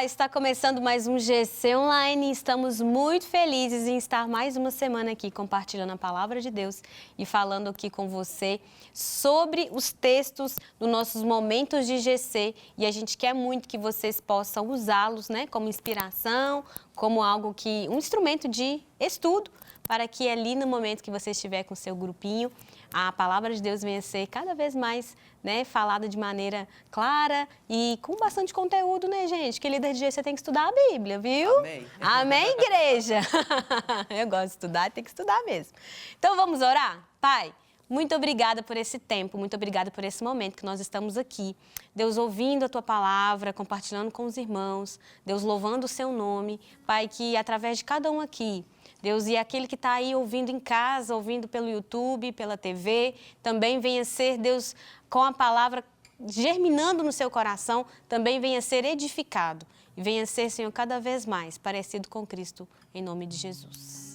Olá, está começando mais um GC Online. Estamos muito felizes em estar mais uma semana aqui compartilhando a palavra de Deus e falando aqui com você sobre os textos dos nossos momentos de GC. E a gente quer muito que vocês possam usá-los, né, como inspiração, como algo que um instrumento de estudo, para que ali no momento que você estiver com o seu grupinho, a palavra de Deus venha a ser cada vez mais, né, falada de maneira clara e com bastante conteúdo, né, gente? Que líder de GC tem que estudar a Bíblia, viu? Amém. Amém, igreja? Eu gosto de estudar, tem que estudar mesmo. Então vamos orar? Pai, muito obrigada por esse tempo, muito obrigada por esse momento que nós estamos aqui. Deus, ouvindo a Tua palavra, compartilhando com os irmãos, Deus, louvando o Seu nome. Pai, que através de cada um aqui, Deus, e aquele que está aí ouvindo em casa, ouvindo pelo YouTube, pela TV, também venha ser, Deus, com a palavra germinando no seu coração, também venha ser edificado. E venha ser, Senhor, cada vez mais parecido com Cristo, em nome de Jesus.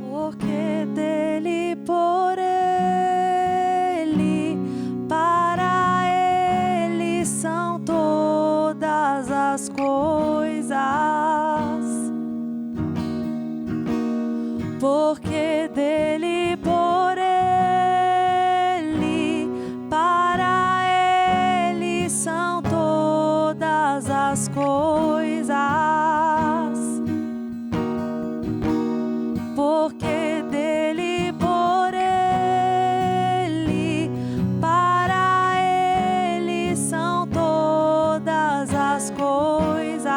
Porque dele, por ele, para ele são todas as coisas. Porque dele, por ele, para ele são todas as coisas. Porque dele, por ele, para ele são todas as coisas.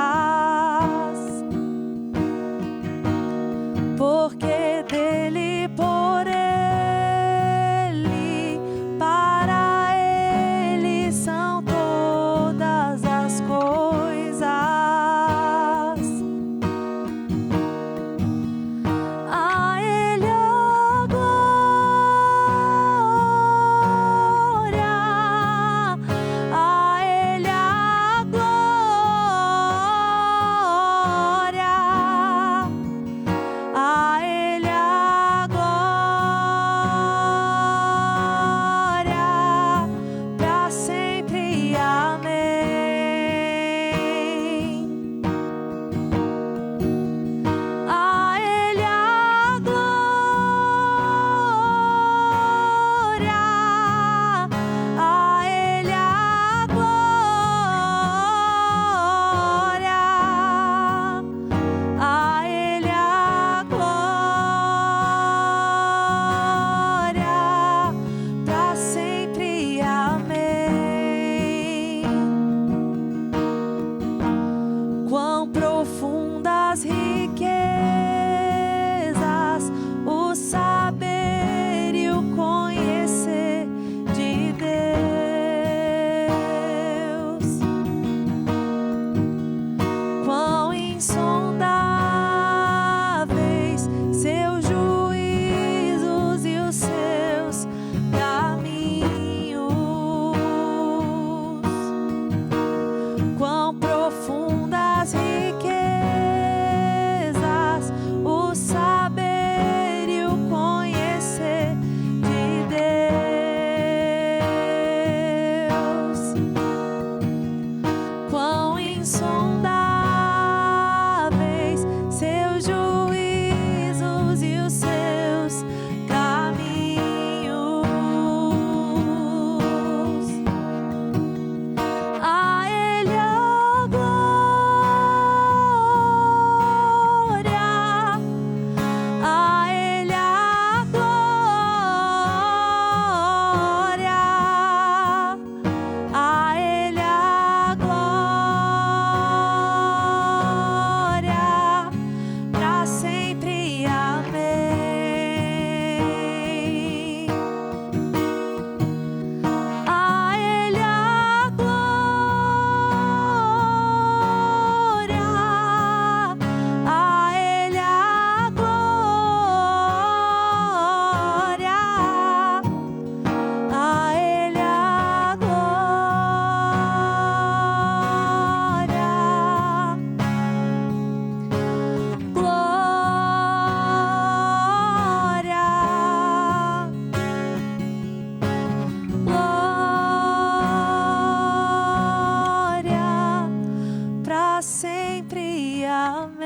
para sempre. Amém.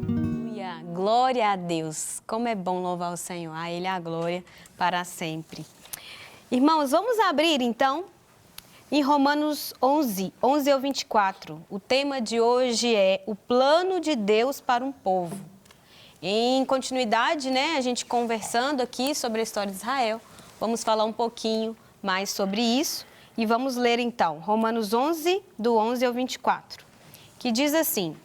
Aleluia. Glória a Deus. Como é bom louvar o Senhor. A Ele a glória para sempre. Irmãos, vamos abrir então em Romanos 11 ao 24. O tema de hoje é o plano de Deus para um povo. Em continuidade, né, a gente conversando aqui sobre a história de Israel, vamos falar um pouquinho mais sobre isso e vamos ler então Romanos 11, do 11 ao 24, que diz assim: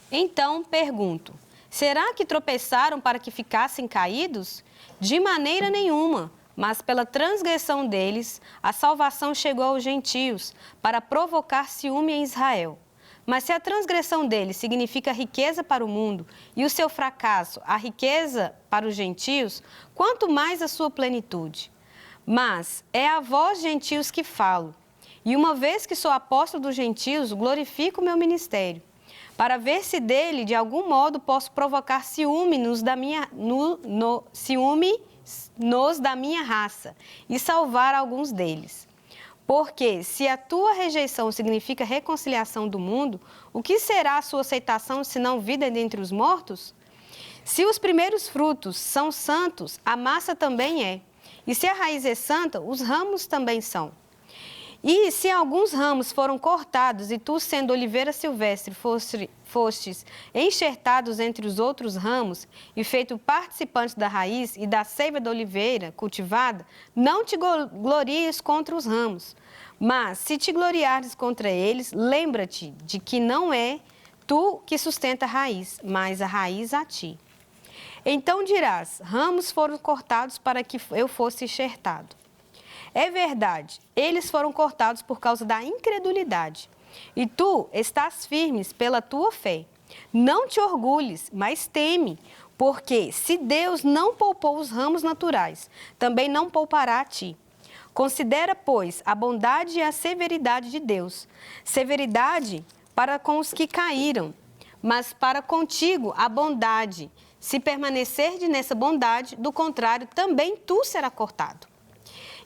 Então pergunto, será que tropeçaram para que ficassem caídos? De maneira nenhuma, mas pela transgressão deles, a salvação chegou aos gentios, para provocar ciúme em Israel. Mas se a transgressão deles significa riqueza para o mundo e o seu fracasso a riqueza para os gentios, quanto mais a sua plenitude. Mas é a vós, gentios, que falo. E uma vez que sou apóstolo dos gentios, glorifico o meu ministério, para ver se dele, de algum modo, posso provocar ciúme nos da minha raça e salvar alguns deles. Porque, se a tua rejeição significa reconciliação do mundo, o que será a sua aceitação, senão vida dentre os mortos? Se os primeiros frutos são santos, a massa também é. E se a raiz é santa, os ramos também são. E se alguns ramos foram cortados, e tu, sendo oliveira silvestre, fostes enxertados entre os outros ramos, e feito participante da raiz e da seiva da oliveira cultivada, não te glories contra os ramos. Mas, se te gloriares contra eles, lembra-te de que não é tu que sustenta a raiz, mas a raiz a ti. Então dirás, ramos foram cortados para que eu fosse enxertado. É verdade, eles foram cortados por causa da incredulidade. E tu estás firmes pela tua fé. Não te orgulhes, mas teme, porque se Deus não poupou os ramos naturais, também não poupará a ti. Considera, pois, a bondade e a severidade de Deus. Severidade para com os que caíram, mas para contigo a bondade. Se permanecerdes nessa bondade, do contrário, também tu será cortado.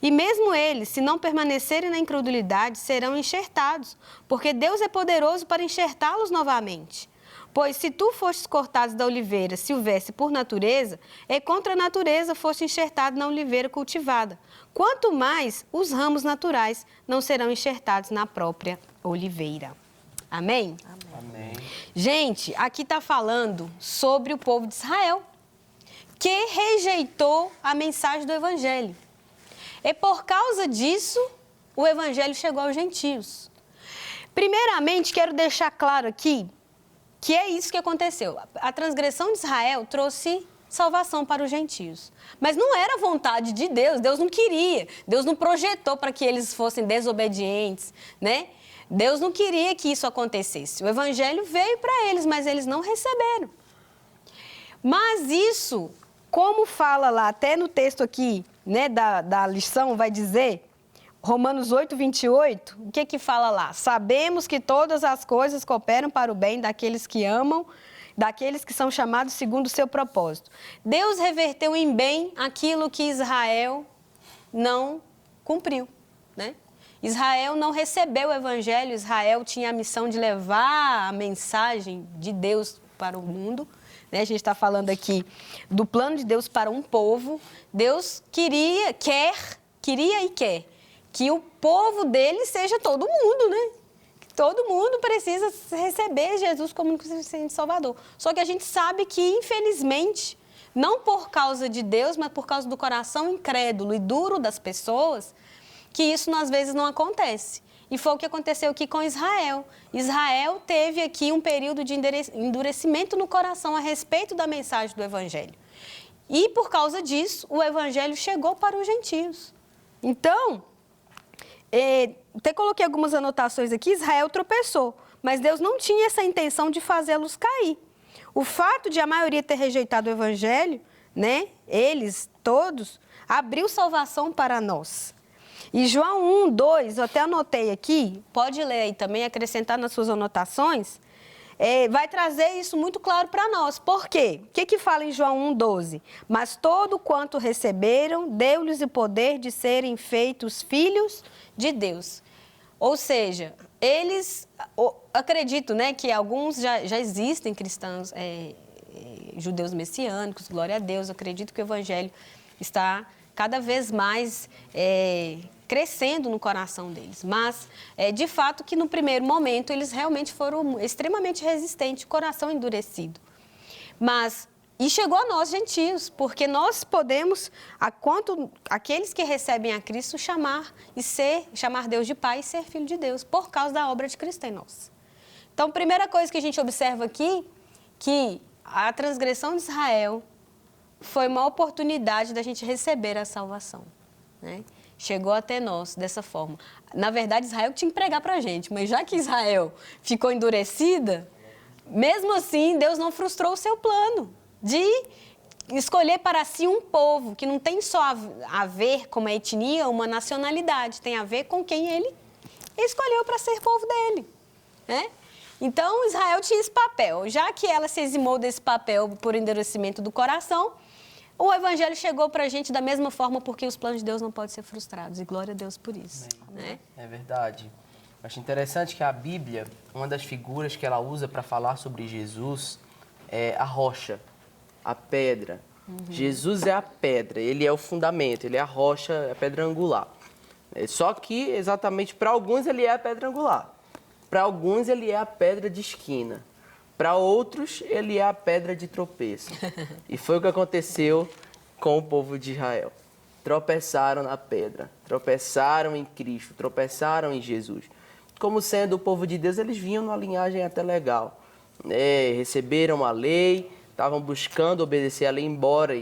E mesmo eles, se não permanecerem na incredulidade, serão enxertados, porque Deus é poderoso para enxertá-los novamente. Pois se tu fostes cortado da oliveira silvestre por natureza, é contra a natureza foste enxertado na oliveira cultivada. Quanto mais os ramos naturais não serão enxertados na própria oliveira. Amém? Amém. Gente, aqui está falando sobre o povo de Israel, que rejeitou a mensagem do Evangelho. E por causa disso, o Evangelho chegou aos gentios. Primeiramente, quero deixar claro aqui que é isso que aconteceu. A transgressão de Israel trouxe salvação para os gentios. Mas não era vontade de Deus, Deus não queria. Deus não projetou para que eles fossem desobedientes, né? Deus não queria que isso acontecesse. O Evangelho veio para eles, mas eles não receberam. Mas isso, como fala lá, até no texto aqui, né, da lição, vai dizer, Romanos 8, 28, o que fala lá? Sabemos que todas as coisas cooperam para o bem daqueles que amam, daqueles que são chamados segundo o seu propósito. Deus reverteu em bem aquilo que Israel não cumpriu, né? Israel não recebeu o Evangelho, Israel tinha a missão de levar a mensagem de Deus para o mundo. A gente está falando aqui do plano de Deus para um povo. Deus queria e quer que o povo dele seja todo mundo, né? Que todo mundo precisa receber Jesus como único e Salvador. Só que a gente sabe que, infelizmente, não por causa de Deus, mas por causa do coração incrédulo e duro das pessoas, que isso às vezes não acontece. E foi o que aconteceu aqui com Israel. Israel teve aqui um período de endurecimento no coração a respeito da mensagem do Evangelho. E, por causa disso, o Evangelho chegou para os gentios. Então, até coloquei algumas anotações aqui, Israel tropeçou, mas Deus não tinha essa intenção de fazê-los cair. O fato de a maioria ter rejeitado o Evangelho, né, eles todos, abriu salvação para nós. E João 1, 2, eu até anotei aqui, pode ler aí também, acrescentar nas suas anotações, vai trazer isso muito claro para nós. Por quê? O que fala em João 1, 12? Mas todo quanto receberam, deu-lhes o poder de serem feitos filhos de Deus. Ou seja, eles, acredito, né, que alguns já existem cristãos, judeus messiânicos, glória a Deus, acredito que o evangelho está cada vez mais crescendo no coração deles. Mas, de fato, que no primeiro momento eles realmente foram extremamente resistentes, coração endurecido. Mas, e chegou a nós, gentios, porque nós podemos, aqueles que recebem a Cristo, chamar Deus de Pai e ser filho de Deus, por causa da obra de Cristo em nós. Então, primeira coisa que a gente observa aqui, que a transgressão de Israel foi uma oportunidade da gente receber a salvação, né? Chegou até nós dessa forma. Na verdade, Israel tinha que pregar para a gente, mas já que Israel ficou endurecida, mesmo assim, Deus não frustrou o seu plano de escolher para si um povo que não tem só a ver com uma etnia, uma nacionalidade, tem a ver com quem ele escolheu para ser povo dele, né? Então, Israel tinha esse papel. Já que ela se eximou desse papel por endurecimento do coração, o evangelho chegou para a gente da mesma forma, porque os planos de Deus não podem ser frustrados. E glória a Deus por isso, né? É verdade. Acho interessante que a Bíblia, uma das figuras que ela usa para falar sobre Jesus é a rocha, a pedra. Jesus é a pedra, ele é o fundamento, ele é a rocha, a pedra angular. Só que, exatamente, para alguns ele é a pedra angular. Para alguns ele é a pedra de esquina. Para outros ele é a pedra de tropeço. E foi o que aconteceu com o povo de Israel. Tropeçaram na pedra, tropeçaram em Cristo, tropeçaram em Jesus. Como sendo o povo de Deus, eles vinham numa linhagem até legal. Receberam a lei, estavam buscando obedecer a lei, embora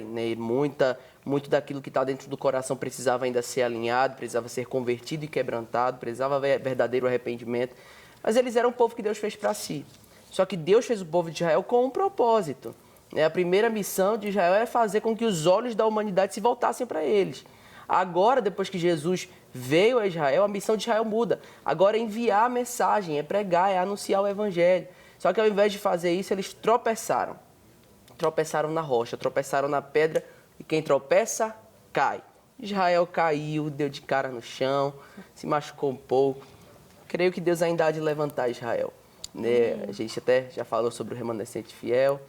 muito daquilo que está dentro do coração precisava ainda ser alinhado, precisava ser convertido e quebrantado, precisava haver verdadeiro arrependimento. Mas eles eram um povo que Deus fez para si. Só que Deus fez o povo de Israel com um propósito. A primeira missão de Israel é fazer com que os olhos da humanidade se voltassem para eles. Agora, depois que Jesus veio a Israel, a missão de Israel muda. Agora é enviar a mensagem, é pregar, é anunciar o evangelho. Só que ao invés de fazer isso, eles tropeçaram. Tropeçaram na rocha, tropeçaram na pedra, e quem tropeça, cai. Israel caiu, deu de cara no chão, se machucou um pouco. Creio que Deus ainda há de levantar Israel. A gente até já falou sobre o remanescente fiel,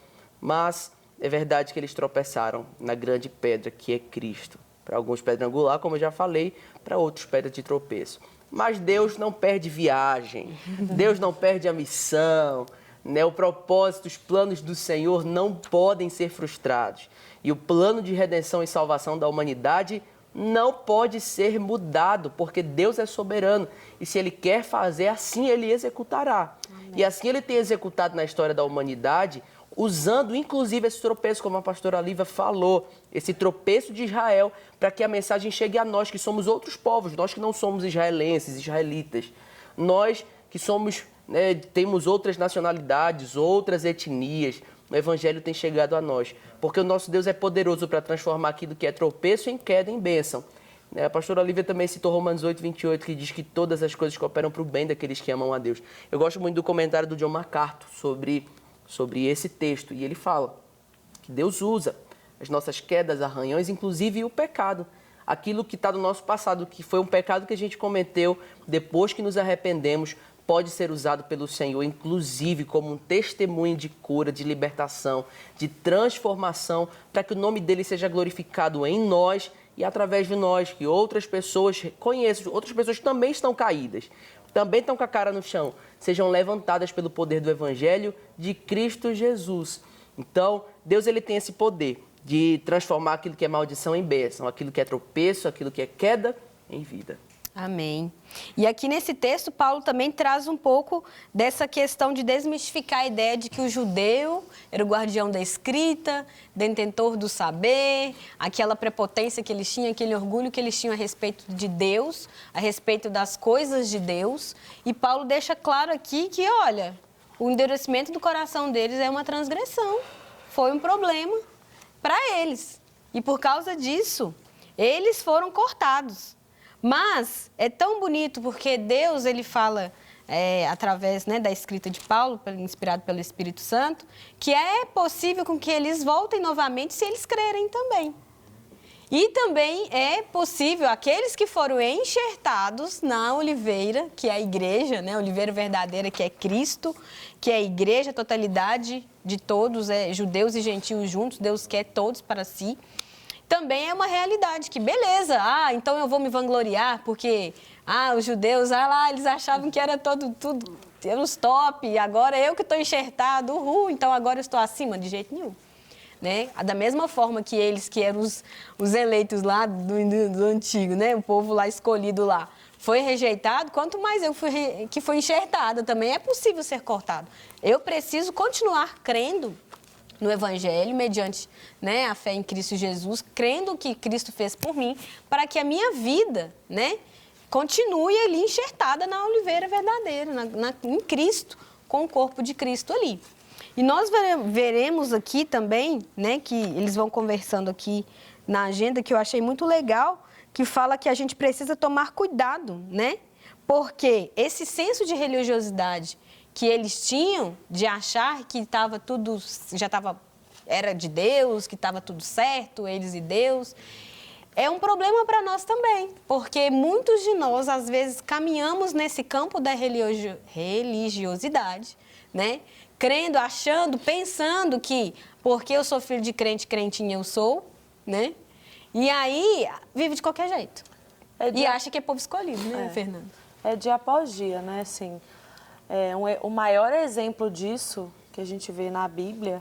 mas é verdade que eles tropeçaram na grande pedra que é Cristo. Para alguns pedra angular, como eu já falei, para outros pedra de tropeço. Mas Deus não perde viagem, Deus não perde a missão, o propósito, os planos do Senhor não podem ser frustrados. E o plano de redenção e salvação da humanidade não pode ser mudado, porque Deus é soberano. E se Ele quer fazer, assim Ele executará. Amém. E assim Ele tem executado na história da humanidade, usando inclusive esse tropeço, como a pastora Lívia falou, esse tropeço de Israel, para que a mensagem chegue a nós, que somos outros povos, nós que não somos israelenses, israelitas. Nós que somos, temos outras nacionalidades, outras etnias, o Evangelho tem chegado a nós, porque o nosso Deus é poderoso para transformar aquilo que é tropeço em queda, em bênção. A pastora Lívia também citou Romanos 8:28, que diz que todas as coisas cooperam para o bem daqueles que amam a Deus. Eu gosto muito do comentário do John MacArthur sobre esse texto, e ele fala que Deus usa as nossas quedas, arranhões, inclusive o pecado. Aquilo que está no nosso passado, que foi um pecado que a gente cometeu, depois que nos arrependemos, pode ser usado pelo Senhor, inclusive como um testemunho de cura, de libertação, de transformação, para que o nome dele seja glorificado em nós e através de nós, que outras pessoas conheçam, outras pessoas que também estão caídas, também estão com a cara no chão, sejam levantadas pelo poder do Evangelho de Cristo Jesus. Então, Deus ele tem esse poder de transformar aquilo que é maldição em bênção, aquilo que é tropeço, aquilo que é queda em vida. Amém. E aqui nesse texto, Paulo também traz um pouco dessa questão de desmistificar a ideia de que o judeu era o guardião da escrita, detentor do saber, aquela prepotência que eles tinham, aquele orgulho que eles tinham a respeito de Deus, a respeito das coisas de Deus. E Paulo deixa claro aqui que, olha, o endurecimento do coração deles é uma transgressão, foi um problema para eles. E por causa disso, eles foram cortados. Mas é tão bonito porque Deus, ele fala através da escrita de Paulo, inspirado pelo Espírito Santo, que é possível com que eles voltem novamente se eles crerem também. E também é possível aqueles que foram enxertados na oliveira, que é a igreja, né? A oliveira verdadeira, que é Cristo, que é a igreja, a totalidade de todos, judeus e gentios juntos, Deus quer todos para si. Também é uma realidade que, beleza, então eu vou me vangloriar, porque, os judeus, lá, eles achavam que era tudo, eram os top, e agora eu que estou enxertado, então agora eu estou acima, de jeito nenhum. Né? Da mesma forma que eles, que eram os eleitos lá do antigo, né? O povo lá escolhido lá, foi rejeitado, quanto mais eu que fui enxertada, também é possível ser cortado. Eu preciso continuar crendo no Evangelho, mediante, né, a fé em Cristo Jesus, crendo o que Cristo fez por mim, para que a minha vida, né, continue ali enxertada na oliveira verdadeira, em Cristo, com o corpo de Cristo ali. E nós veremos aqui também, né, que eles vão conversando aqui na agenda, que eu achei muito legal, que fala que a gente precisa tomar cuidado, né? Porque esse senso de religiosidade que eles tinham, de achar que estava tudo, era de Deus, que estava tudo certo, eles e Deus, é um problema para nós também, porque muitos de nós, às vezes, caminhamos nesse campo da religiosidade, né? Crendo, achando, pensando que porque eu sou filho de crente, crentinha eu sou, né? E aí, vive de qualquer jeito. E acha que é povo escolhido, né, Fernanda? É dia após dia, né, assim. O maior exemplo disso que a gente vê na Bíblia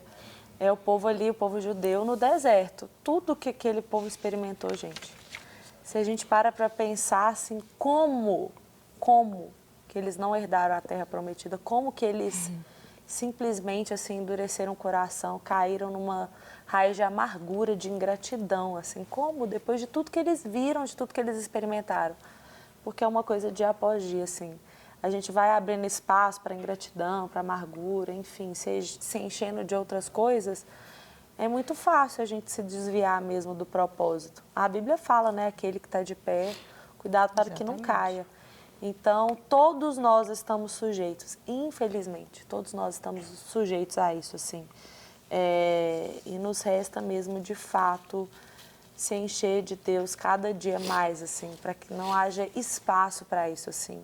é o povo ali, o povo judeu no deserto. Tudo que aquele povo experimentou, gente. Se a gente para pensar assim, como que eles não herdaram a terra prometida, como que eles simplesmente assim endureceram o coração, caíram numa raiz de amargura, de ingratidão, assim, como depois de tudo que eles viram, de tudo que eles experimentaram. Porque é uma coisa dia após dia, assim. A gente vai abrindo espaço para ingratidão, para amargura, enfim, se enchendo de outras coisas, é muito fácil a gente se desviar mesmo do propósito. A Bíblia fala, né, aquele que está de pé, cuidado para que não caia. Então, todos nós estamos sujeitos, infelizmente, todos nós estamos sujeitos a isso, assim. E nos resta mesmo, de fato, se encher de Deus cada dia mais, assim, para que não haja espaço para isso, assim.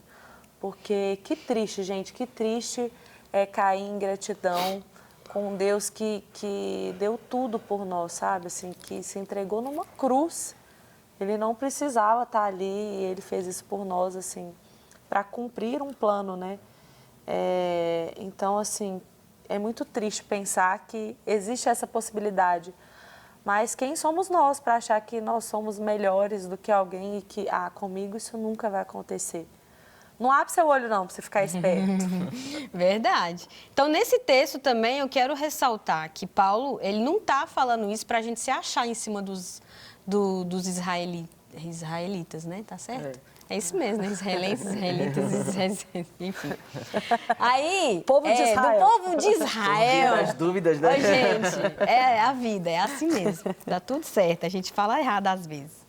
Porque que triste, gente, que triste é cair em gratidão com um Deus que deu tudo por nós, sabe? Assim, que se entregou numa cruz. Ele não precisava estar ali e ele fez isso por nós, assim, para cumprir um plano, né? Então, assim, é muito triste pensar que existe essa possibilidade. Mas quem somos nós para achar que nós somos melhores do que alguém e que, comigo isso nunca vai acontecer? Não abre seu olho, não, para você ficar esperto. Verdade. Então, nesse texto também, eu quero ressaltar que Paulo, ele não está falando isso para a gente se achar em cima dos israelitas, né? Tá certo? É isso mesmo, né? Israelitas, enfim. Aí, povo de Israel. Do povo de Israel. As dúvidas, né? Ô, gente, é a vida, é assim mesmo. Dá tudo certo, a gente fala errado às vezes.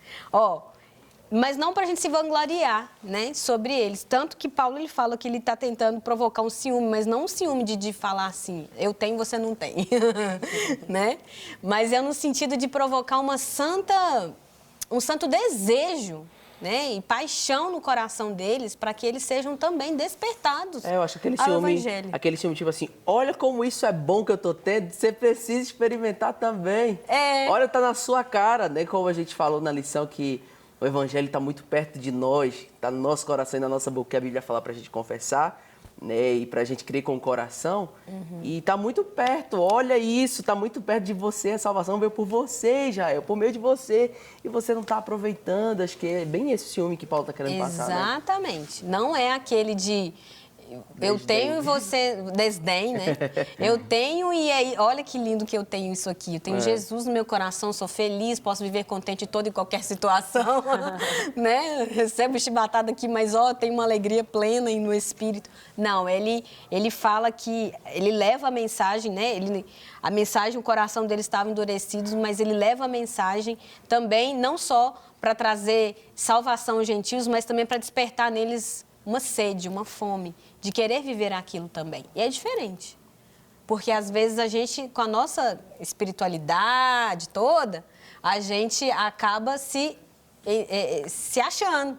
Mas não para a gente se vangloriar, né, sobre eles. Tanto que Paulo ele fala que ele está tentando provocar um ciúme, mas não um ciúme de falar assim, eu tenho, você não tem, né? Mas é no sentido de provocar um santo desejo, né, e paixão no coração deles para que eles sejam também despertados eu acho ao Evangelho. Aquele ciúme tipo assim, olha como isso é bom que eu tô tendo, você precisa experimentar também. Olha, tá na sua cara, né? Como a gente falou na lição que o Evangelho está muito perto de nós, está no nosso coração e na nossa boca, que a Bíblia fala para a gente confessar, né? E para a gente crer com o coração. E está muito perto, olha isso, está muito perto de você, a salvação veio por você, Israel, por meio de você. E você não está aproveitando, acho que é bem esse ciúme que Paulo está querendo passar. Exatamente. Né? Não é aquele de... Eu tenho e você... Desdém, né? Eu tenho e aí... Olha que lindo que eu tenho isso aqui. Eu tenho Jesus no meu coração, sou feliz, posso viver contente em toda e qualquer situação. Né? Recebo chibatada aqui, mas tenho uma alegria plena no Espírito. Não, ele fala que... Ele leva a mensagem, né? A mensagem, o coração dele estava endurecido, mas ele leva a mensagem também, não só para trazer salvação aos gentios, mas também para despertar neles uma sede, uma fome de querer viver aquilo também. E é diferente. Porque às vezes a gente, com a nossa espiritualidade toda, a gente acaba se achando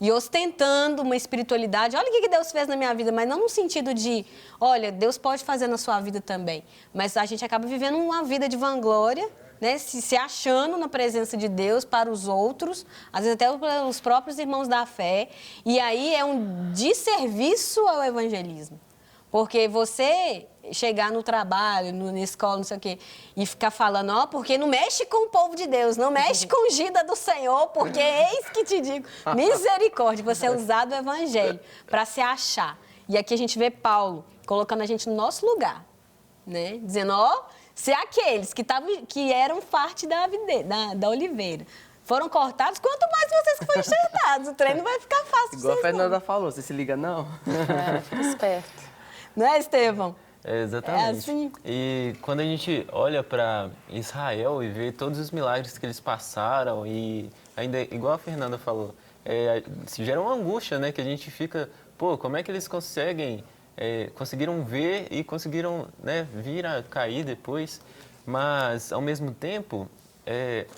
e ostentando uma espiritualidade. Olha o que Deus fez na minha vida, mas não no sentido de, olha, Deus pode fazer na sua vida também. Mas a gente acaba vivendo uma vida de vanglória, né? Se achando na presença de Deus para os outros, às vezes até para os próprios irmãos da fé. E aí é um desserviço ao evangelismo. Porque você chegar no trabalho, na escola, não sei o quê, e ficar falando, ó, porque não mexe com o povo de Deus, não mexe com a ungida do Senhor, porque eis que te digo, misericórdia, você usar do evangelho para se achar. E aqui a gente vê Paulo colocando a gente no nosso lugar, né? Dizendo, ó, se aqueles que eram parte da oliveira foram cortados, quanto mais vocês que foram enxertados. O treino vai ficar fácil. Igual a Fernanda falou, você se liga não? Fica esperto. Não é, Estevão? Exatamente. É assim. E quando a gente olha para Israel e vê todos os milagres que eles passaram e ainda, igual a Fernanda falou, se gera uma angústia, né? Que a gente fica, pô, como é que eles conseguiram ver e conseguiram, né, vir a cair depois? Mas, ao mesmo tempo,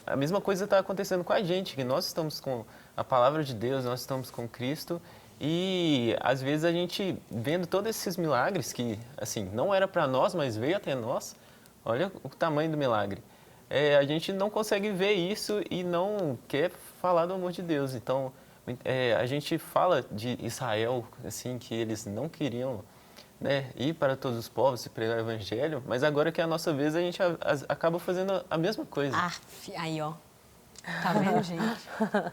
a mesma coisa está acontecendo com a gente, que nós estamos com a palavra de Deus, nós estamos com Cristo. E, às vezes, a gente, vendo todos esses milagres, que, assim, não era para nós, mas veio até nós, olha o tamanho do milagre. A gente não consegue ver isso e não quer falar do amor de Deus. Então, a gente fala de Israel, assim, que eles não queriam, né, ir para todos os povos e pregar o evangelho, mas agora que é a nossa vez, a gente acaba fazendo a mesma coisa. Aí, ó. Tá vendo, gente?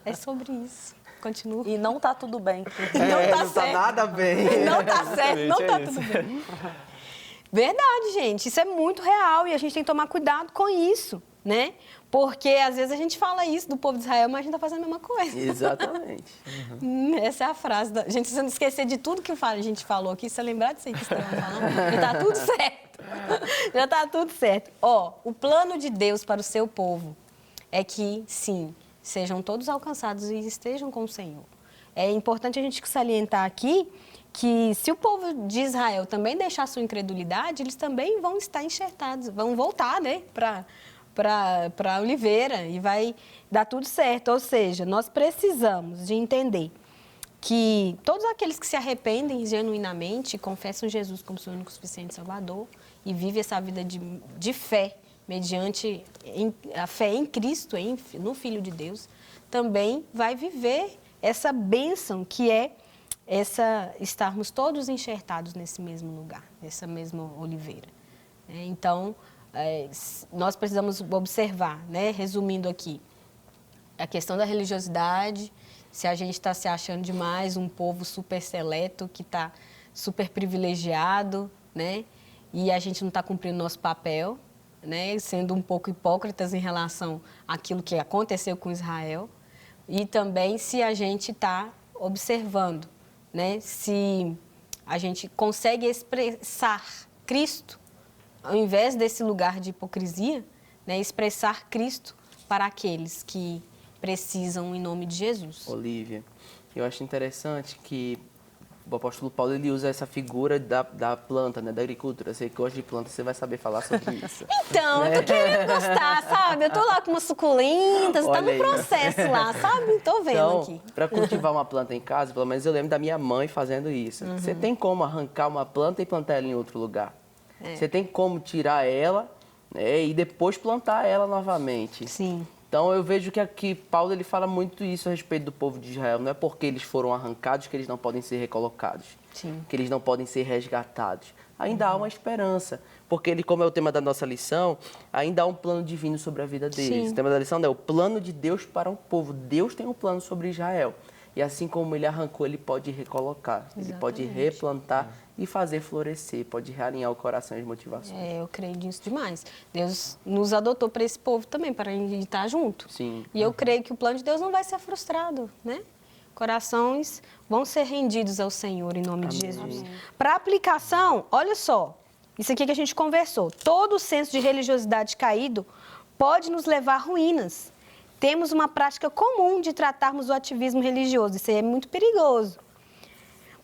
É sobre isso. Continua. E não tá tudo bem. Não tá nada bem. Não tá certo, não tá tudo bem. Verdade, gente. Isso é muito real e a gente tem que tomar cuidado com isso, né? Porque às vezes a gente fala isso do povo de Israel, mas a gente tá fazendo a mesma coisa. Exatamente. Essa é a frase da... Gente, se você não esquecer de tudo que a gente falou aqui, se você lembrar disso aí que você estava falando, já tá tudo certo. Já tá tudo certo. Ó, o plano de Deus para o seu povo é que, sim, sejam todos alcançados e estejam com o Senhor. É importante a gente salientar aqui que se o povo de Israel também deixar sua incredulidade, eles também vão estar enxertados, vão voltar, né, para a oliveira e vai dar tudo certo. Ou seja, nós precisamos de entender que todos aqueles que se arrependem genuinamente, confessam Jesus como seu único suficiente Salvador e vivem essa vida de fé, mediante a fé em Cristo, no Filho de Deus, também vai viver essa bênção que é estarmos todos enxertados nesse mesmo lugar, nessa mesma oliveira. Então, nós precisamos observar, né, resumindo aqui, a questão da religiosidade, se a gente está se achando demais um povo super seleto, que está super privilegiado, né, e a gente não está cumprindo nosso papel, né, sendo um pouco hipócritas em relação àquilo que aconteceu com Israel, e também se a gente está observando, né, se a gente consegue expressar Cristo, ao invés desse lugar de hipocrisia, né, expressar Cristo para aqueles que precisam em nome de Jesus. Olívia, eu acho interessante que o apóstolo Paulo ele usa essa figura da planta, né, da agricultura. Você que gosta de planta, você vai saber falar sobre isso. Então, eu tô querendo gostar, sabe? Eu tô lá com umas suculentas, tá no processo lá, sabe? Tô vendo então, aqui. Para cultivar uma planta em casa, pelo menos eu lembro da minha mãe fazendo isso. Você tem como arrancar uma planta e plantar ela em outro lugar. Você tem como tirar ela, né, e depois plantar ela novamente. Sim. Então eu vejo que aqui Paulo ele fala muito isso a respeito do povo de Israel. Não é porque eles foram arrancados que eles não podem ser recolocados. Sim. Que eles não podem ser resgatados. Ainda há uma esperança. Porque ele, como é o tema da nossa lição, ainda há um plano divino sobre a vida deles. Sim. O tema da lição é o plano de Deus para um povo. Deus tem um plano sobre Israel. E assim como ele arrancou, ele pode recolocar. Ele pode replantar e fazer florescer. Pode realinhar o coração e as motivações. Eu creio nisso demais. Deus nos adotou para esse povo também, para a gente estar junto. Sim. E eu creio que o plano de Deus não vai ser frustrado, né? Corações vão ser rendidos ao Senhor em nome de Jesus. Para aplicação, olha só, isso aqui que a gente conversou. Todo o senso de religiosidade caído pode nos levar a ruínas. Temos uma prática comum de tratarmos o ativismo religioso. Isso aí é muito perigoso.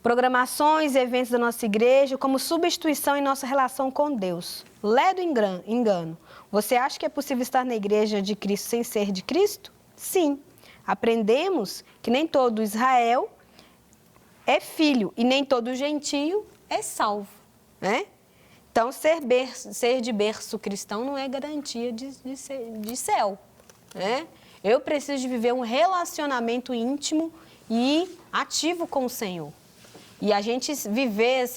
programações e eventos da nossa igreja como substituição em nossa relação com Deus. Ledo engano. Você acha que é possível estar na igreja de Cristo sem ser de Cristo? Sim. Aprendemos que nem todo Israel é filho e nem todo gentio é salvo, né? Então, ser de berço cristão não é garantia de céu, né? Eu preciso de viver um relacionamento íntimo e ativo com o Senhor. E a gente viver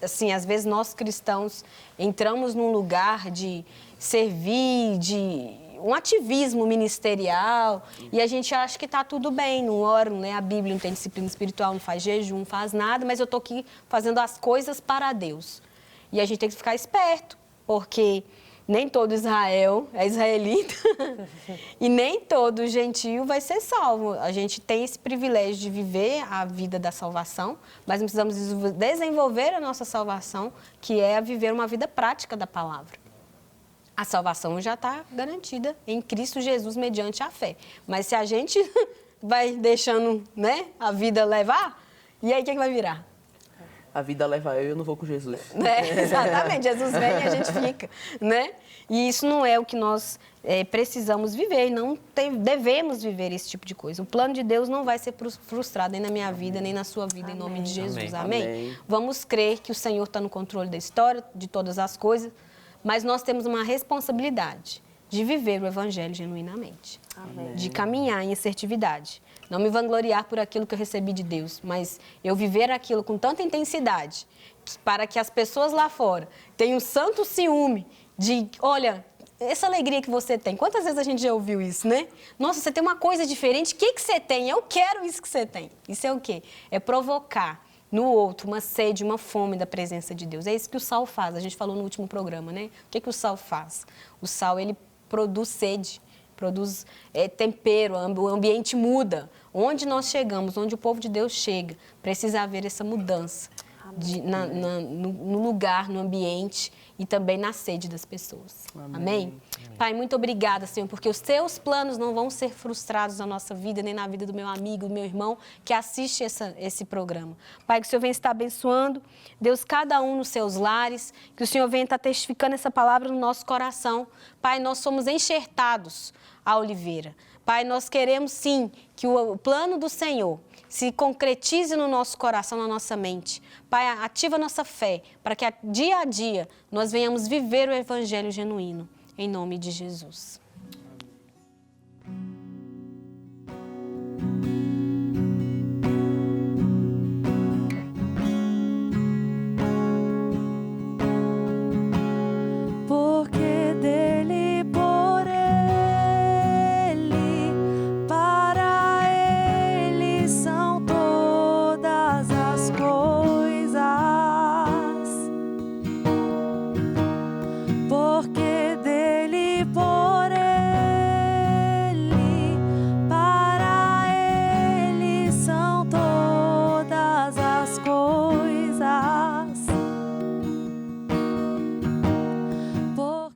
assim, às vezes nós cristãos entramos num lugar de servir, de um ativismo ministerial, e a gente acha que está tudo bem, não ora, não lê a Bíblia, não tem disciplina espiritual, não faz jejum, não faz nada, mas eu estou aqui fazendo as coisas para Deus. E a gente tem que ficar esperto, porque nem todo Israel é israelita e nem todo gentio vai ser salvo. A gente tem esse privilégio de viver a vida da salvação, mas precisamos desenvolver a nossa salvação, que é viver uma vida prática da palavra. A salvação já está garantida em Cristo Jesus mediante a fé. Mas se a gente vai deixando, né, a vida levar, e aí o que vai virar? A vida leva eu e eu não vou com Jesus. Exatamente, Jesus vem e a gente fica, né? E isso não é o que nós precisamos viver, e não devemos viver esse tipo de coisa. O plano de Deus não vai ser frustrado nem na minha vida, nem na sua vida, em nome de Jesus. Amém? Vamos crer que o Senhor está no controle da história, de todas as coisas, mas nós temos uma responsabilidade de viver o Evangelho genuinamente, de caminhar em assertividade. Não me vangloriar por aquilo que eu recebi de Deus, mas eu viver aquilo com tanta intensidade para que as pessoas lá fora tenham um santo ciúme de, olha, essa alegria que você tem. Quantas vezes a gente já ouviu isso, né? Nossa, você tem uma coisa diferente, o que você tem? Eu quero isso que você tem. Isso é o quê? É provocar no outro uma sede, uma fome da presença de Deus. É isso que o sal faz, a gente falou no último programa, né? O que o sal faz? O sal, ele produz sede, produz tempero, o ambiente muda. Onde nós chegamos, onde o povo de Deus chega, precisa haver essa mudança no lugar, no ambiente e também na sede das pessoas. Amém? Pai, muito obrigada, Senhor, porque os teus planos não vão ser frustrados na nossa vida, nem na vida do meu amigo, do meu irmão que assiste esse programa. Pai, que o Senhor venha estar abençoando, Deus, cada um nos seus lares, que o Senhor venha estar testificando essa palavra no nosso coração. Pai, nós somos enxertados à oliveira. Pai, nós queremos sim que o plano do Senhor se concretize no nosso coração, na nossa mente. Pai, ativa a nossa fé para que dia a dia nós venhamos viver o Evangelho genuíno. Em nome de Jesus.